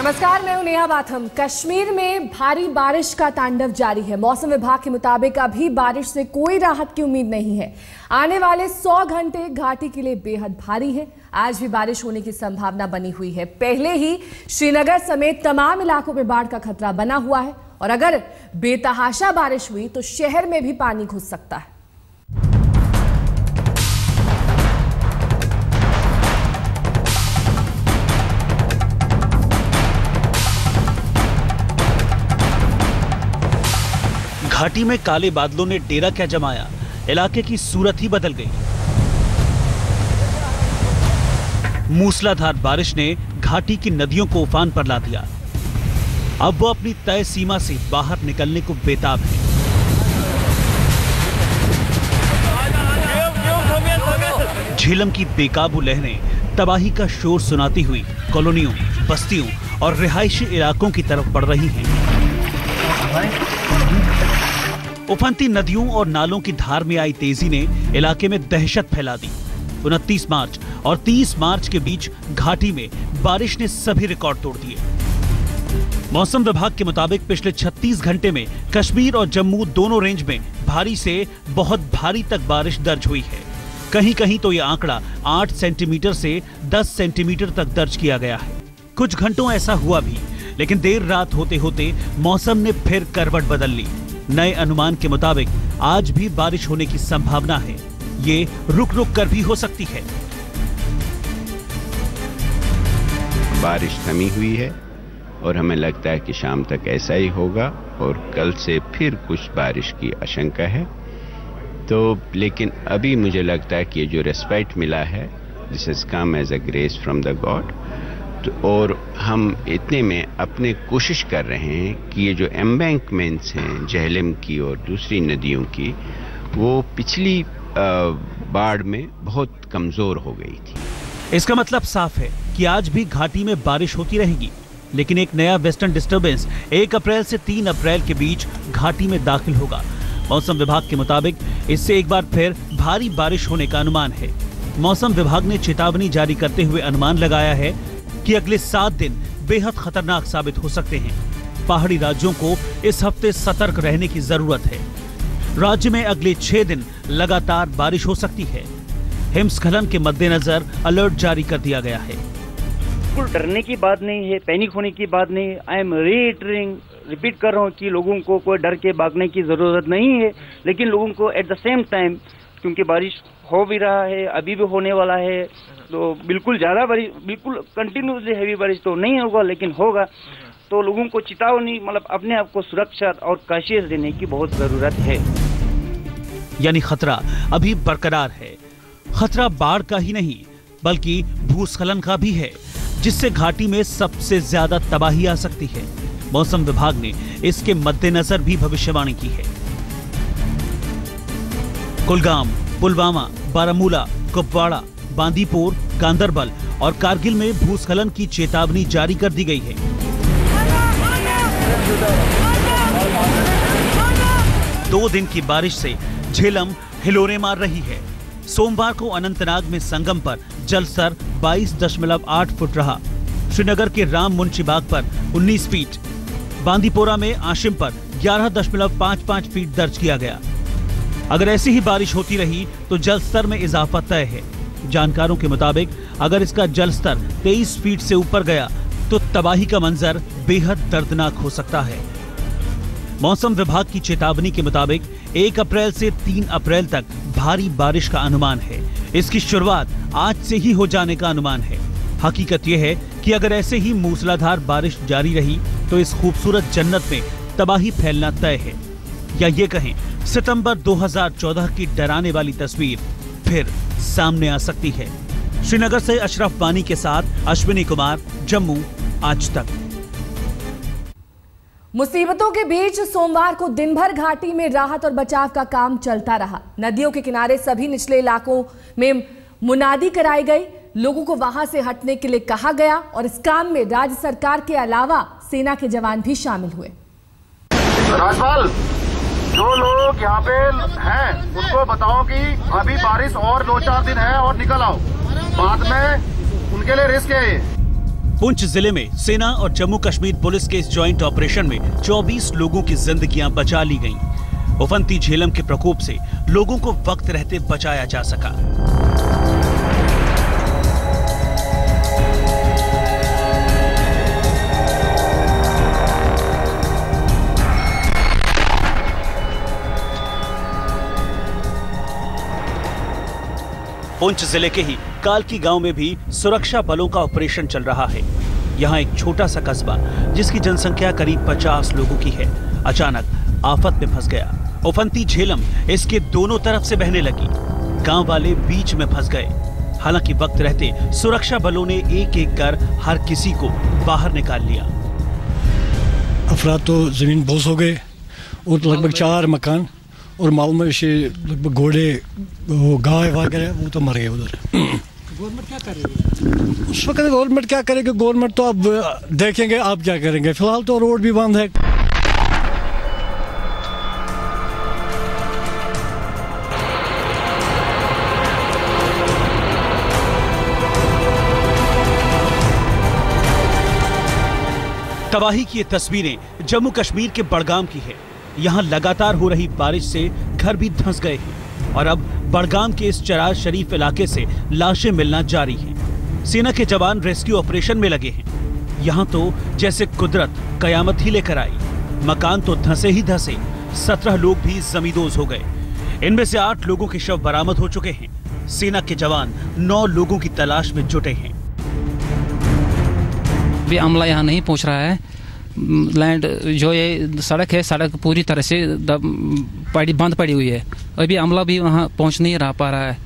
नमस्कार, मैं हूं नेहा बाथम। कश्मीर में भारी बारिश का तांडव जारी है। मौसम विभाग के मुताबिक अभी बारिश से कोई राहत की उम्मीद नहीं है। आने वाले 100 घंटे घाटी के लिए बेहद भारी है। आज भी बारिश होने की संभावना बनी हुई है। पहले ही श्रीनगर समेत तमाम इलाकों में बाढ़ का खतरा बना हुआ है और अगर बेतहाशा बारिश हुई तो शहर में भी पानी घुस सकता है। घाटी में काले बादलों ने डेरा क्या जमाया, इलाके की सूरत ही बदल गई। मूसलाधार बारिश ने घाटी की नदियों को उफान पर ला दिया। अब वो अपनी तय सीमा से बाहर निकलने को बेताब है। झेलम की बेकाबू लहरें तबाही का शोर सुनाती हुई कॉलोनियों, बस्तियों और रिहायशी इलाकों की तरफ बढ़ रही हैं। उफनती नदियों और नालों की धार में आई तेजी ने इलाके में दहशत फैला दी। 29 मार्च और 30 मार्च के बीच घाटी में बारिश ने सभी रिकॉर्ड तोड़ दिए। मौसम विभाग के मुताबिक पिछले 36 घंटे में कश्मीर और जम्मू दोनों रेंज में भारी से बहुत भारी तक बारिश दर्ज हुई है। कहीं कहीं तो यह आंकड़ा 8 सेंटीमीटर से 10 सेंटीमीटर तक दर्ज किया गया है। कुछ घंटों ऐसा हुआ भी, लेकिन देर रात होते होते मौसम ने फिर करवट बदल ली। नए अनुमान के मुताबिक आज भी बारिश होने की संभावना है। ये रुक रुक कर भी हो सकती है। बारिश थमी हुई है और हमें लगता है कि शाम तक ऐसा ही होगा और कल से फिर कुछ बारिश की आशंका है। तो लेकिन अभी मुझे लगता है कि ये जो रेस्पाइट मिला है, this has come as a grace from the God. और हम इतने में अपने कोशिश कर रहे हैं कि ये जो एम्बैंकमेंट्स हैं झेलम की और दूसरी नदियों की, वो पिछली बाढ़ में बहुत कमजोर हो गई थी। इसका मतलब साफ है कि आज भी घाटी में बारिश होती रहेगी, लेकिन एक नया वेस्टर्न डिस्टर्बेंस 1 अप्रैल से 3 अप्रैल के बीच घाटी में दाखिल होगा। मौसम विभाग के मुताबिक इससे एक बार फिर भारी बारिश होने का अनुमान है। मौसम विभाग ने चेतावनी जारी करते हुए अनुमान लगाया है कि अगले 7 दिन बेहद खतरनाक साबित हो सकते हैं। पहाड़ी राज्यों को इस हफ्ते सतर्क रहने की जरूरत है। राज्य में अगले 6 दिन लगातार बारिश हो सकती है। हिमस्खलन के मद्देनजर अलर्ट जारी कर दिया गया है। बिल्कुल डरने की बात नहीं है, पैनिक होने की बात नहीं। आई एम रिपीट कर रहा हूँ कि लोगों को कोई डर के भागने की जरूरत नहीं है, लेकिन लोगों को एट द सेम टाइम, क्योंकि बारिश हो भी रहा है, अभी भी होने वाला है, तो बिल्कुल ज्यादा बारिश, बिल्कुल कंटिन्यूसली हैवी बारिश तो नहीं होगा, लेकिन होगा। तो लोगों को चेतावनी, मतलब अपने आप को सुरक्षा और कशिश देने की बहुत जरूरत है। यानी खतरा अभी बरकरार है। खतरा बाढ़ का ही नहीं बल्कि भूस्खलन का भी है, जिससे घाटी में सबसे ज्यादा तबाही आ सकती है। मौसम विभाग ने इसके मद्देनजर भी भविष्यवाणी की है। कुलगाम, पुलवामा, बारामूला, कुपवाड़ा, बांदीपुर, गांदरबल और कारगिल में भूस्खलन की चेतावनी जारी कर दी गई है। दो दिन की बारिश से झेलम हिलोरे मार रही है। सोमवार को अनंतनाग में संगम पर जलस्तर 22.8 फुट रहा। श्रीनगर के राम मुंशी बाग पर 19 फीट, बांदीपोरा में आशिम पर 11.55 फीट दर्ज किया गया। अगर ऐसी ही बारिश होती रही तो जलस्तर में इजाफा तय है। जानकारों के मुताबिक अगर इसका जलस्तर 23 फीट से ऊपर गया तो तबाही का मंजर बेहद दर्दनाक हो सकता है। मौसम विभाग की चेतावनी के मुताबिक 1 अप्रैल से 3 अप्रैल तक भारी बारिश का अनुमान है। इसकी शुरुआत आज से ही हो जाने का अनुमान है। हकीकत यह है कि अगर ऐसे ही मूसलाधार बारिश जारी रही तो इस खूबसूरत जन्नत में तबाही फैलना तय है, या ये कहें सितंबर 2014 की डराने वाली तस्वीर फिर सामने आ सकती है। श्रीनगर से अशरफ बानी के साथ अश्विनी कुमार, जम्मू आज तक। मुसीबतों के बीच सोमवार को दिन भर घाटी में राहत और बचाव का काम चलता रहा। नदियों के किनारे सभी निचले इलाकों में मुनादी कराई गई, लोगों को वहां से हटने के लिए कहा गया और इस काम में राज्य सरकार के अलावा सेना के जवान भी शामिल हुए। राजपाल, जो लोग यहाँ पे हैं उनको बताओ कि अभी बारिश और 2-4 दिन है और निकल आओ, बाद में उनके लिए रिस्क है ये। पुंछ जिले में सेना और जम्मू कश्मीर पुलिस के इस ज्वाइंट ऑपरेशन में 24 लोगों की जिंदगियां बचा ली गईं। उफनती झेलम के प्रकोप से लोगों को वक्त रहते बचाया जा सका। पुंछ जिले के ही कालकी गांव में भी सुरक्षा बलों का ऑपरेशन चल रहा है। यहाँ एक छोटा सा कस्बा जिसकी जनसंख्या करीब 50 लोगों की है, अचानक आफत में फंस गया। उफनती झेलम इसके दोनों तरफ से बहने लगी। गांव वाले बीच में फंस गए। हालांकि वक्त रहते सुरक्षा बलों ने एक एक कर हर किसी को बाहर निकाल लिया। अफराद तो जमीन बोझ हो गए और लगभग 4 मकान और माल मवेशी लगभग घोड़े गाय वगैरह वो तो मर गए उधर। गवर्नमेंट क्या कर रही है उस वक्त? गवर्नमेंट क्या करेगी? गवर्नमेंट तो अब देखेंगे आप क्या करेंगे। फिलहाल तो रोड भी बंद है। तबाही की ये तस्वीरें जम्मू कश्मीर के बड़गाम की है। यहाँ लगातार हो रही बारिश से घर भी धंस गए हैं और अब बड़गाम के इस चरार शरीफ इलाके से लाशें मिलना जारी हैं। सेना के जवान रेस्क्यू ऑपरेशन में लगे हैं। यहाँ तो जैसे कुदरत कयामत ही लेकर आई। मकान तो धंसे ही धंसे। 17 लोग भी जमींदोज हो गए। इनमें से 8 लोगों के शव बरामद हो चुके हैं। सेना के जवान 9 लोगों की तलाश में जुटे हैं। भी अमला यहाँ नहीं पहुँच रहा है। लैंड जो ये सड़क है, सड़क पूरी तरह से बंद पड़ी हुई है। अभी अमला भी वहाँ पहुँच नहीं पा रहा है।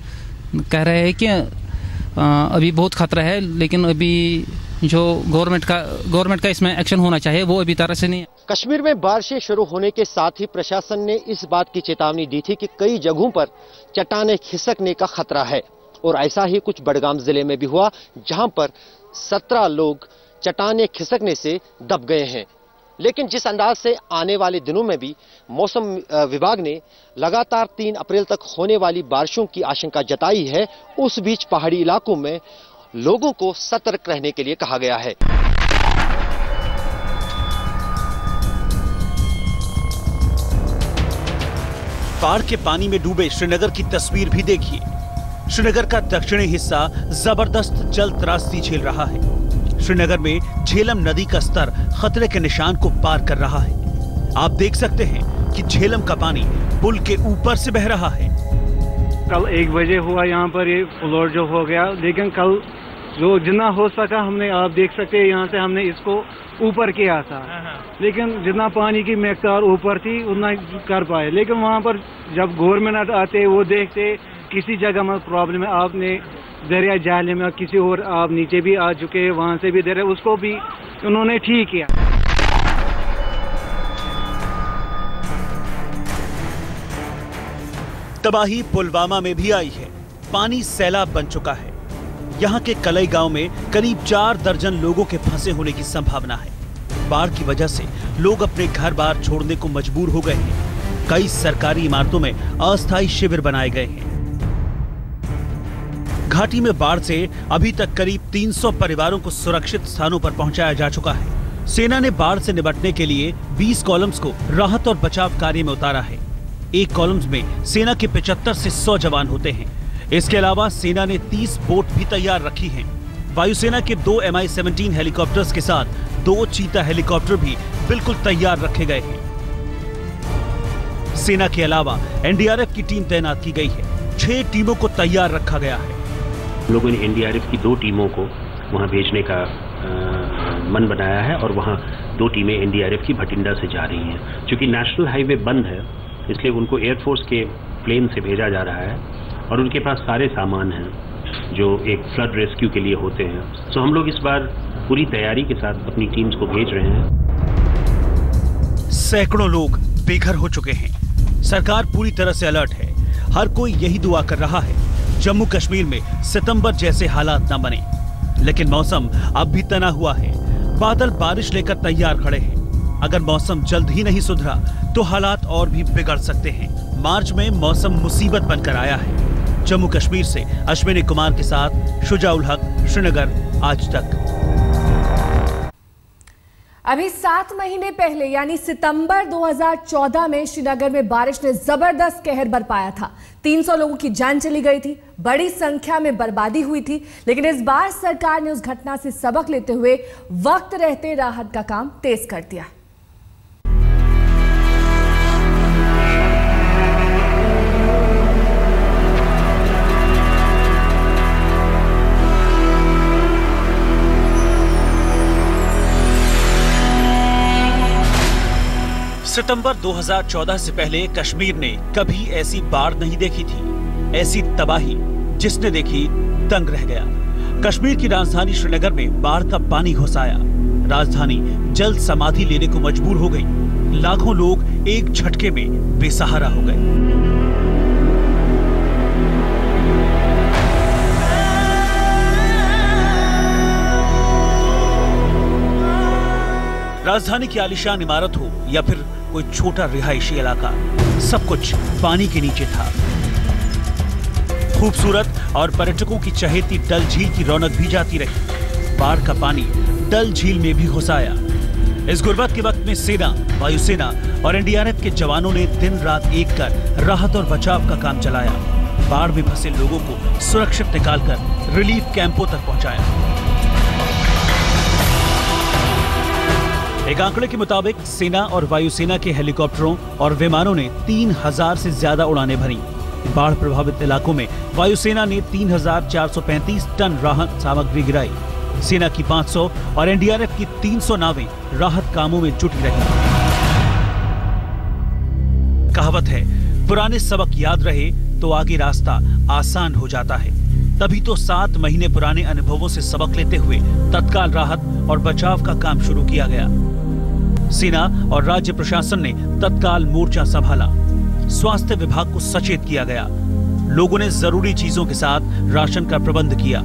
कह रहे हैं कि अभी बहुत खतरा है, लेकिन अभी जो गवर्नमेंट का इसमें एक्शन होना चाहिए वो अभी तरह से नहीं है। कश्मीर में बारिशें शुरू होने के साथ ही प्रशासन ने इस बात की चेतावनी दी थी कि कई जगहों पर चट्टानें खिसकने का खतरा है और ऐसा ही कुछ बड़गाम जिले में भी हुआ, जहां पर 17 लोग चट्टानें खिसकने से दब गए हैं। लेकिन जिस अंदाज से आने वाले दिनों में भी मौसम विभाग ने लगातार 3 अप्रैल तक होने वाली बारिशों की आशंका जताई है, उस बीच पहाड़ी इलाकों में लोगों को सतर्क रहने के लिए कहा गया है। बाढ़ के पानी में डूबे श्रीनगर की तस्वीर भी देखिए। श्रीनगर का दक्षिणी हिस्सा जबरदस्त जल त्रासदी झेल रहा है। श्रीनगर में झेलम नदी का स्तर खतरे के निशान को पार कर रहा है। आप देख सकते हैं कि झेलम का पानी पुल के ऊपर से बह रहा है। कल 1 बजे हुआ यहाँ पर ये फ्लोर जो हो गया, लेकिन कल जो जितना हो सका हमने, आप देख सकते हैं यहाँ से हमने इसको ऊपर किया था, लेकिन जितना पानी की मिक़दार ऊपर थी उतना कर पाए। लेकिन वहाँ पर जब गवर्नमेंट आते वो देखते किसी जगह में प्रॉब्लम है, आपने दरिया जाले में किसी और आप नीचे भी आ चुके हैं, वहाँ से भी दरिया उसको भी उन्होंने ठीक किया। तबाही पुलवामा में भी आई है। पानी सैलाब बन चुका है। यहाँ के कलई गांव में करीब 4 दर्जन लोगों के फंसे होने की संभावना है। बाढ़ की वजह से लोग अपने घर बार छोड़ने को मजबूर हो गए हैं। कई सरकारी इमारतों में अस्थायी शिविर बनाए गए हैं। घाटी में बाढ़ से अभी तक करीब 300 परिवारों को सुरक्षित स्थानों पर पहुंचाया जा चुका है। सेना ने बाढ़ से निपटने के लिए 20 कॉलम्स को राहत और बचाव कार्य में उतारा है। एक कॉलम्स में सेना के 75 से 100 जवान होते हैं। इसके अलावा सेना ने 30 बोट भी तैयार रखी हैं। वायुसेना के 2 Mi-17 हेलीकॉप्टर्स के साथ 2 चीता हेलीकॉप्टर भी बिल्कुल तैयार रखे गए हैं। सेना के अलावा एनडीआरएफ की टीम तैनात की गई है। 6 टीमों को तैयार रखा गया है। लोगों ने एनडीआरएफ की 2 टीमों को वहां भेजने का मन बनाया है और वहां 2 टीमें एनडीआरएफ की भटिंडा से जा रही हैं। क्योंकि नेशनल हाईवे बंद है, इसलिए उनको एयरफोर्स के प्लेन से भेजा जा रहा है और उनके पास सारे सामान हैं जो एक फ्लड रेस्क्यू के लिए होते हैं। तो हम लोग इस बार पूरी तैयारी के साथ अपनी टीम्स को भेज रहे हैं। सैकड़ों लोग बेघर हो चुके हैं। सरकार पूरी तरह से अलर्ट है। हर कोई यही दुआ कर रहा है जम्मू कश्मीर में सितंबर जैसे हालात न बने। लेकिन मौसम अब भी तना हुआ है। बादल बारिश लेकर तैयार खड़े हैं। अगर मौसम जल्द ही नहीं सुधरा तो हालात और भी बिगड़ सकते हैं। मार्च में मौसम मुसीबत बनकर आया है। जम्मू कश्मीर से अश्विनी कुमार के साथ शुजाउल हक, श्रीनगर, आज तक। अभी 7 महीने पहले यानी सितंबर 2014 में श्रीनगर में बारिश ने जबरदस्त कहर बरपाया था। 300 लोगों की जान चली गई थी, बड़ी संख्या में बर्बादी हुई थी। लेकिन इस बार सरकार ने उस घटना से सबक लेते हुए वक्त रहते राहत का काम तेज कर दिया। सितंबर 2014 से पहले कश्मीर ने कभी ऐसी बाढ़ नहीं देखी थी। ऐसी तबाही जिसने देखी दंग रह गया। कश्मीर की राजधानी श्रीनगर में बाढ़ का पानी घुस आया। राजधानी जल समाधि लेने को मजबूर हो गई। लाखों लोग एक झटके में बेसहारा हो गए। राजधानी की आलीशान इमारत हो या फिर कोई छोटा रिहायशी इलाका, सब कुछ पानी के नीचे था। खूबसूरत और पर्यटकों की चहेती डल झील की रौनक भी जाती रही। बाढ़ का पानी डल झील में भी घुस आया। इस गुर्बत के वक्त में सेना, वायुसेना और एनडीआरएफ के जवानों ने दिन रात एक कर राहत और बचाव का काम चलाया। बाढ़ में फंसे लोगों को सुरक्षित निकालकर रिलीफ कैंपों तक पहुंचाया। एक आंकड़े के मुताबिक सेना और वायुसेना के हेलीकॉप्टरों और विमानों ने 3000 से ज्यादा उड़ानें भरी। बाढ़ प्रभावित इलाकों में वायुसेना ने 3435 टन राहत सामग्री गिराई। सेना की 500 और एनडीआरएफ की 300 नावें राहत कामों में जुटी रही। कहावत है, पुराने सबक याद रहे तो आगे रास्ता आसान हो जाता है। तभी तो 7 महीने पुराने अनुभवों से सबक लेते हुए तत्काल राहत और बचाव का काम शुरू किया गया। सेना और राज्य प्रशासन ने तत्काल मोर्चा संभाला। स्वास्थ्य विभाग को सचेत किया गया। लोगों ने जरूरी चीजों के साथ राशन का प्रबंध किया।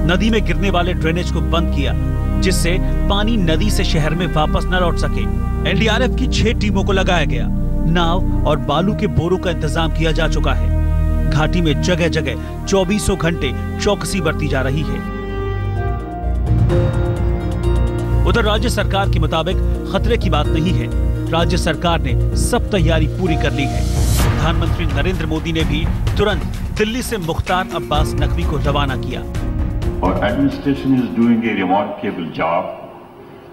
नदी में गिरने वाले ड्रेनेज को बंद किया, जिससे पानी नदी से शहर में वापस न लौट सके। एनडीआरएफ की 6 टीमों को लगाया गया। नाव और बालू के बोरों का इंतजाम किया जा चुका है। घाटी में जगह जगह 24 घंटे चौकसी बरती जा रही है। उधर राज्य सरकार के मुताबिक खतरे की बात नहीं है। राज्य सरकार ने सब तैयारी पूरी कर ली है। प्रधानमंत्री नरेंद्र मोदी ने भी तुरंत दिल्ली से मुख्तार अब्बास नकवी को रवाना किया। Our administration is doing a remarkable job,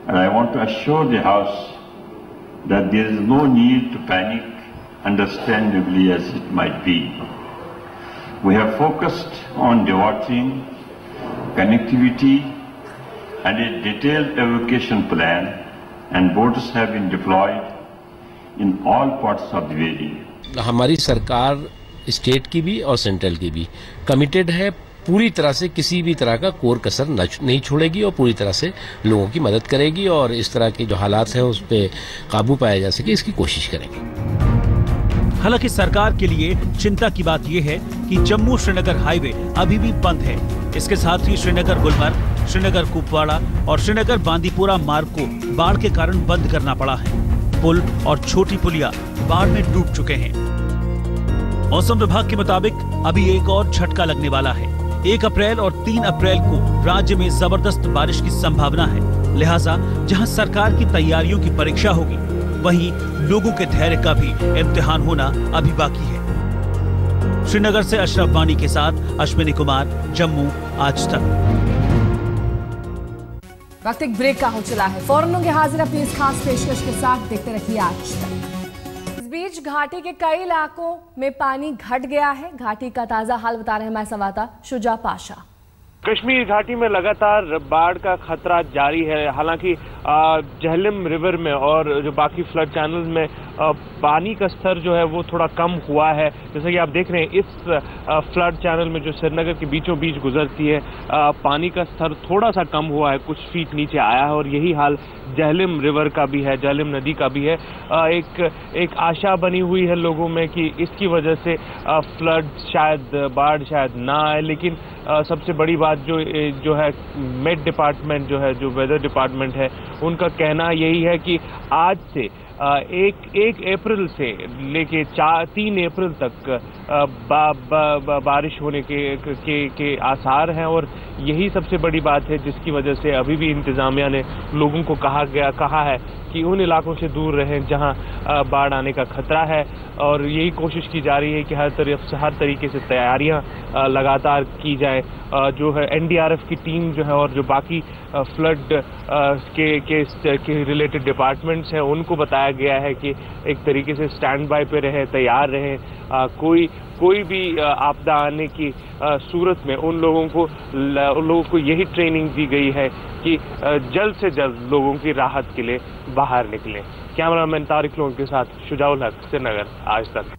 and I want to assure the House that there is no need to panic, understandably as it might be. We have focused on dewatering, connectivity, and a detailed evacuation plan, and boats have been deployed in all parts of the valley. हमारी सरकार state की भी और central की भी committed है, पूरी तरह से किसी भी तरह का कोर कसर नहीं छोड़ेगी और पूरी तरह से लोगों की मदद करेगी और इस तरह के जो हालात हैं उस पर काबू पाया जा सके, इसकी कोशिश करेंगे। हालांकि सरकार के लिए चिंता की बात यह है कि जम्मू श्रीनगर हाईवे अभी भी बंद है। इसके साथ ही श्रीनगर गुलमर्ग, श्रीनगर कुपवाड़ा और श्रीनगर बांदीपुरा मार्ग को बाढ़ के कारण बंद करना पड़ा है। पुल और छोटी पुलिया बाढ़ में डूब चुके हैं। मौसम विभाग के मुताबिक अभी एक और झटका लगने वाला है। 1 अप्रैल और 3 अप्रैल को राज्य में जबरदस्त बारिश की संभावना है। लिहाजा जहां सरकार की तैयारियों की परीक्षा होगी, वहीं लोगों के धैर्य का भी इम्तिहान होना अभी बाकी है। श्रीनगर से अशरफ वानी के साथ अश्विनी कुमार, जम्मू आज तक। वक्त एक ब्रेक का हो चला है। फौरन होंगे हाजिर अपनी इस खास पेशकश के साथ। देखते रहिए आज तक। इस बीच घाटी के कई इलाकों में पानी घट गया है। घाटी का ताजा हाल बता रहे हैं हमारे संवाददाता शुजा पाशा। कश्मीर घाटी में लगातार बाढ़ का खतरा जारी है। हालांकि झेलम रिवर में और जो बाकी फ्लड चैनल्स में पानी का स्तर जो है वो थोड़ा कम हुआ है। जैसे कि आप देख रहे हैं, इस फ्लड चैनल में जो श्रीनगर के बीचों बीच गुजरती है, पानी का स्तर थोड़ा सा कम हुआ है, कुछ फीट नीचे आया है। और यही हाल झेलम रिवर का भी है, झेलम नदी का भी है। एक आशा बनी हुई है लोगों में कि इसकी वजह से फ्लड शायद, बाढ़ शायद ना आए। लेकिन सबसे बड़ी बात जो है मेट डिपार्टमेंट जो है, जो वेदर डिपार्टमेंट है, उनका कहना यही है कि आज से 1 अप्रैल से लेके 3 अप्रैल तक बारिश होने के आसार हैं और यही सबसे बड़ी बात है जिसकी वजह से अभी भी इंतजामिया ने लोगों को कहा है कि उन इलाकों से दूर रहें जहां बाढ़ आने का खतरा है और यही कोशिश की जा रही है कि हर तरीके से तैयारियां लगातार की जाए। जो है एनडीआरएफ की टीम जो है और जो बाकी फ्लड के रिलेटेड डिपार्टमेंट्स हैं उनको बताया गया है कि एक तरीके से स्टैंड बाय पे रहें, तैयार रहें। कोई भी आपदा आने की सूरत में उन लोगों को यही ट्रेनिंग दी गई है कि जल्द से जल्द लोगों की राहत के लिए बाहर निकलें। कैमरामैन तारिक लोन के साथ शुजाउल हक, श्रीनगर, आज तक।